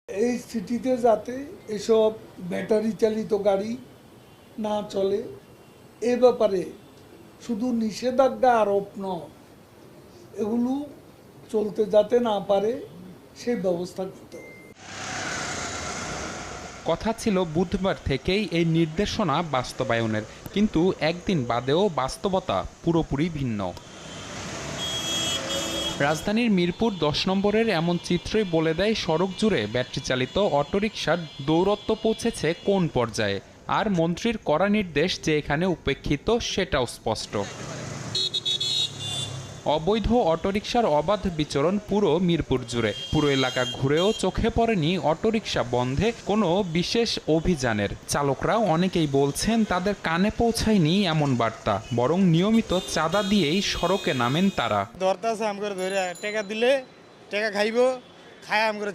এই সিটিতে যাতে এসব ব্যাটারি চালিত গাড়ি না চলে এ ব্যাপারে শুধু নিষেধাজ্ঞা আরোপ নয়, এগুলো চলতে যাতে না পারে সেই ব্যবস্থা করতে হবে। কথা ছিল বুধবার থেকেই এই নির্দেশনা বাস্তবায়নের, কিন্তু একদিন বাদেও বাস্তবতা পুরোপুরি ভিন্ন। রাজধানীর মিরপুর 10 নম্বরের এমন চিত্রই বলে দেয় সড়ক জুড়ে ব্যাটারি চালিত অটোরিকশার দৌরত্ব পৌঁছেছে কোন পর্যায়ে। আর মন্ত্রীর কড়া নির্দেশ যে এখানে উপেক্ষিত সেটাও স্পষ্ট। অবৈধ অটোরিকশার অবাধ বিচরণ পুরো মিরপুর জুড়ে। পুরো এলাকা ঘুরেও চোখে পড়েনি অটোরিকশা বন্ধে কোনো বিশেষ অভিযানের। চালকরাও অনেকেই বলছেন তাদের কানে পৌঁছায়নি এমন বার্তা, বরং নিয়মিত চাঁদা দিয়েই সড়কে নামেন তারা। ধরতেছে আম করে ধরে টাকা দিলে টাকা খাইব, খায় আম করে